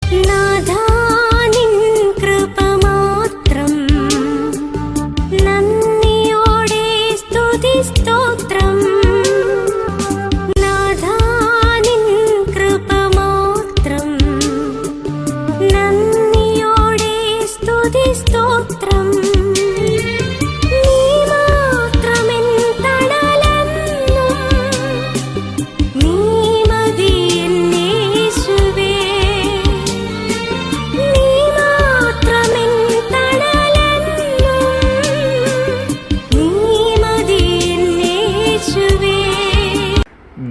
നാഥാ നിൻ കൃപ മാത്രം, നന്ദിയോടെ സ്തുതി സ്തോത്രം. നാഥാ നിൻ കൃപ മാത്രം, നന്ദിയോടെ സ്തുതി സ്തോത്രം.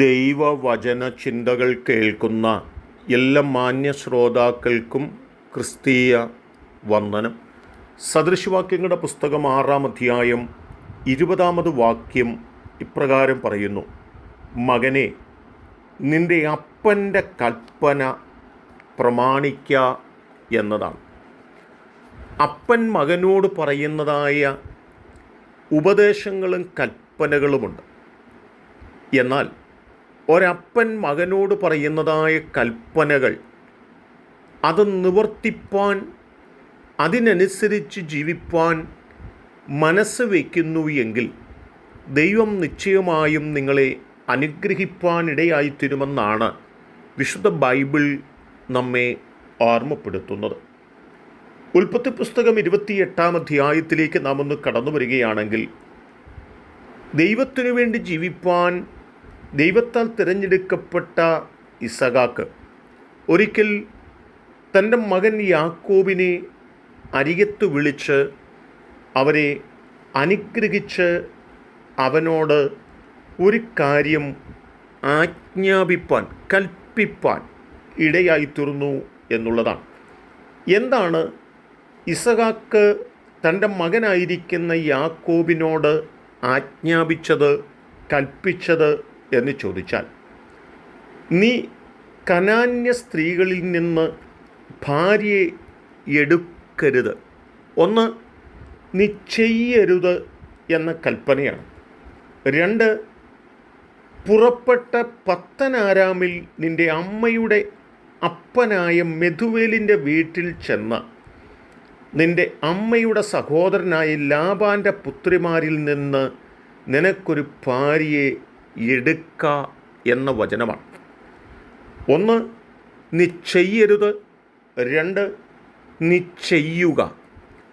ദൈവവചന ചിന്തകൾ കേൾക്കുന്ന എല്ലാ മാന്യ ശ്രോതാക്കൾക്കും ക്രിസ്തീയ വന്ദനം. സദൃശവാക്യങ്ങളുടെ പുസ്തകം 6-ാം അധ്യായം 20-ാമത് വാക്യം ഇപ്രകാരം പറയുന്നു: മകനെ, നിന്റെ അപ്പൻ്റെ കൽപ്പന പ്രമാണിക്ക എന്നതാണ്. അപ്പൻ മകനോട് പറയുന്നതായ ഉപദേശങ്ങളും കൽപ്പനകളുമുണ്ട്. എന്നാൽ ഒരപ്പൻ മകനോട് പറയുന്നതായ കൽപ്പനകൾ അത് നിവർത്തിപ്പാൻ, അതിനനുസരിച്ച് ജീവിപ്പാൻ മനസ്സ് വയ്ക്കുന്നു എങ്കിൽ ദൈവം നിശ്ചയമായും നിങ്ങളെ അനുഗ്രഹിപ്പാനിടയായിത്തീരുമെന്നാണ് വിശുദ്ധ ബൈബിൾ നമ്മെ ഓർമ്മപ്പെടുത്തുന്നത്. ഉൽപ്പത്തി പുസ്തകം 28-ാം അധ്യായത്തിലേക്ക് നാം ഒന്ന് കടന്നു വരികയാണെങ്കിൽ, ദൈവത്തിനു വേണ്ടി ജീവിപ്പാൻ ദൈവത്താൽ തിരഞ്ഞെടുക്കപ്പെട്ട ഇസഹാക്ക് ഒരിക്കൽ തൻ്റെ മകൻ യാക്കോബിനെ അരികത്ത് വിളിച്ച് അവരെ അനുഗ്രഹിച്ച് അവനോട് ഒരു കാര്യം ആജ്ഞാപിപ്പാൻ, കൽപ്പിപ്പാൻ ഇടയായിത്തീർന്നു എന്നുള്ളതാണ്. എന്താണ് ഇസഹാക്ക് തൻ്റെ മകനായിരിക്കുന്ന യാക്കോബിനോട് ആജ്ഞാപിച്ചത്, കൽപ്പിച്ചത് എന്ന് ചോദിച്ചാൽ, നീ കനാന്യ സ്ത്രീകളിൽ നിന്ന് ഭാര്യയെ എടുക്കരുത്. ഒന്ന്, നീ ചെയ്യരുത് എന്ന കൽപ്പനയാണ്. 2, പുറപ്പെട്ട പത്തനാരാമിൽ നിൻ്റെ അമ്മയുടെ അപ്പനായ മെഥുവേലിൻ്റെ വീട്ടിൽ ചെന്ന് നിൻ്റെ അമ്മയുടെ സഹോദരനായ ലാബാൻ്റെ പുത്രിമാരിൽ നിന്ന് നിനക്കൊരു ഭാര്യയെ എടുക്ക എന്ന വചനമാണ്. 1, നീ ചെയ്യരുത്. 2, നീ ചെയ്യുക.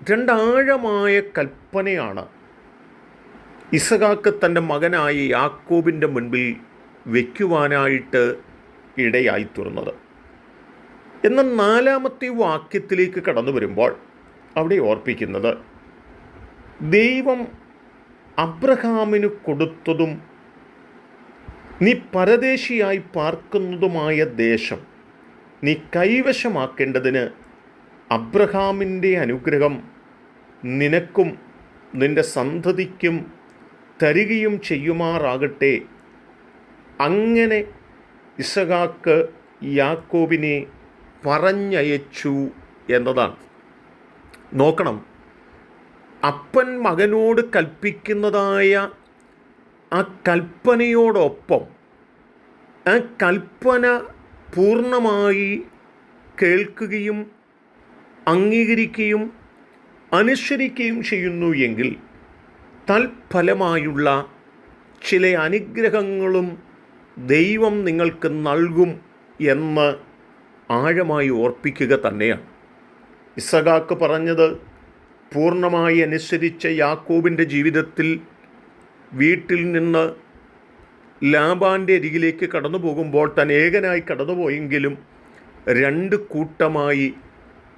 2 ആഴമായ കൽപ്പനയാണ് ഇസഹാക്ക് തൻ്റെ മകനായ യാക്കോബിൻ്റെ മുൻപിൽ വയ്ക്കുവാനായിട്ട് ഇടയായിത്തീർന്നത്. എന്നാൽ 4-ാമത്തെ വാക്യത്തിലേക്ക് കടന്നു വരുമ്പോൾ അവിടെ ഓർപ്പിക്കുന്നത്, ദൈവം അബ്രഹാമിന് കൊടുത്തതും നീ പരദേശിയായി പാർക്കുന്നതുമായ ദേശം നീ കൈവശമാക്കേണ്ടതിന് അബ്രഹാമിൻ്റെ അനുഗ്രഹം നിനക്കും നിൻ്റെ സന്തതിക്കും തരികയും ചെയ്യുമാറാകട്ടെ. അങ്ങനെ ഇസഹാക്ക് യാക്കോബിനെ പറഞ്ഞയച്ചു എന്നതാണ്. നോക്കണം, അപ്പൻ മകനോട് കൽപ്പിക്കുന്നതായ ആ കൽപ്പനയോടൊപ്പം ആ കൽപ്പന പൂർണ്ണമായി കേൾക്കുകയും അംഗീകരിക്കുകയും അനുസരിക്കുകയും ചെയ്യുന്നു എങ്കിൽ തൽഫലമായുള്ള ചില അനുഗ്രഹങ്ങളും ദൈവം നിങ്ങൾക്ക് നൽകും എന്ന് ആഴമായി ഓർപ്പിക്കുക തന്നെയാണ്. ഇസഹാക്ക് പറഞ്ഞത് പൂർണ്ണമായി അനുസരിച്ച യാക്കോബിൻ്റെ ജീവിതത്തിൽ വീട്ടിൽ നിന്ന് ലാബാൻ്റെ അരികിലേക്ക് കടന്നു പോകുമ്പോൾ താൻ ഏകനായി കടന്നുപോയെങ്കിലും 2 കൂട്ടമായി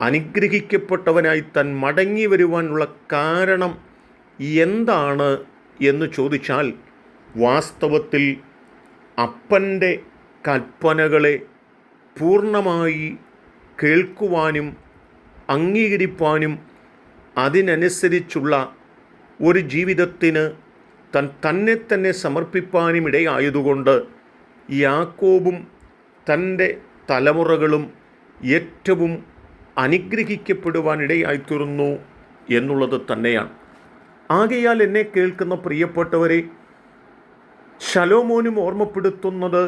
അനുഗ്രഹിക്കപ്പെട്ടവനായി താൻ മടങ്ങി വരുവാനുള്ള കാരണം എന്താണ് എന്ന് ചോദിച്ചാൽ, വാസ്തവത്തിൽ അപ്പൻ്റെ കൽപ്പനകളെ പൂർണ്ണമായി കേൾക്കുവാനും അംഗീകരിപ്പാനും അതിനനുസരിച്ചുള്ള ഒരു ജീവിതത്തിന് തന്നെ തന്നെ സമർപ്പിപ്പാനും ഇടയായതുകൊണ്ട് യാക്കോബും തൻ്റെ തലമുറകളും ഏറ്റവും അനുഗ്രഹിക്കപ്പെടുവാനിടയായിത്തീർന്നു എന്നുള്ളത് തന്നെയാണ്. ആകയാൽ എന്നെ കേൾക്കുന്ന പ്രിയപ്പെട്ടവരെ, ശലോമോനും ഓർമ്മപ്പെടുത്തുന്നത്,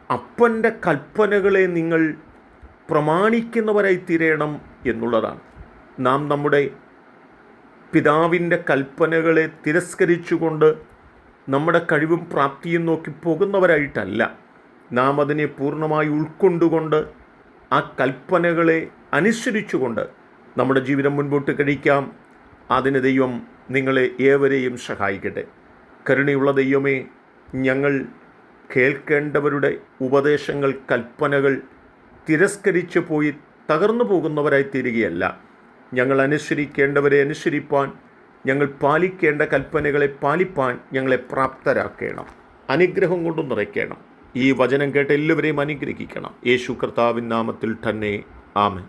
അപ്പൻ്റെ കൽപ്പനകളെ നിങ്ങൾ പ്രമാണിക്കുന്നവരായി തീരണം എന്നുള്ളതാണ്. നാം നമ്മുടെ പിതാവിൻ്റെ കൽപ്പനകളെ തിരസ്കരിച്ചുകൊണ്ട് നമ്മുടെ കഴിവും പ്രാപ്തിയും നോക്കി പോകുന്നവരായിട്ടല്ല, നാം അതിനെ പൂർണ്ണമായി ഉൾക്കൊണ്ടുകൊണ്ട് ആ കൽപ്പനകളെ അനുസരിച്ചുകൊണ്ട് നമ്മുടെ ജീവിതം മുൻപോട്ട് കഴിക്കാം. അതിന് ദൈവം നിങ്ങളെ ഏവരെയും സഹായിക്കട്ടെ. കരുണയുള്ള ദൈവമേ, ഞങ്ങൾ കേൾക്കേണ്ടവരുടെ ഉപദേശങ്ങൾ, കൽപ്പനകൾ തിരസ്കരിച്ചു പോയി തകർന്നു പോകുന്നവരായി തീരുകയല്ല, ഞങ്ങൾ അനുസരിക്കേണ്ടവരെ അനുസരിപ്പാൻ, ഞങ്ങൾ പാലിക്കേണ്ട കൽപ്പനകളെ പാലിപ്പാൻ ഞങ്ങളെ പ്രാപ്തരാക്കണം. അനുഗ്രഹം കൊണ്ട് നിറയ്ക്കണം. ഈ വചനം കേട്ട എല്ലാവരെയും അനുഗ്രഹിക്കണം. യേശു കർത്താവിൻ നാമത്തിൽ തന്നെ. ആമേൻ.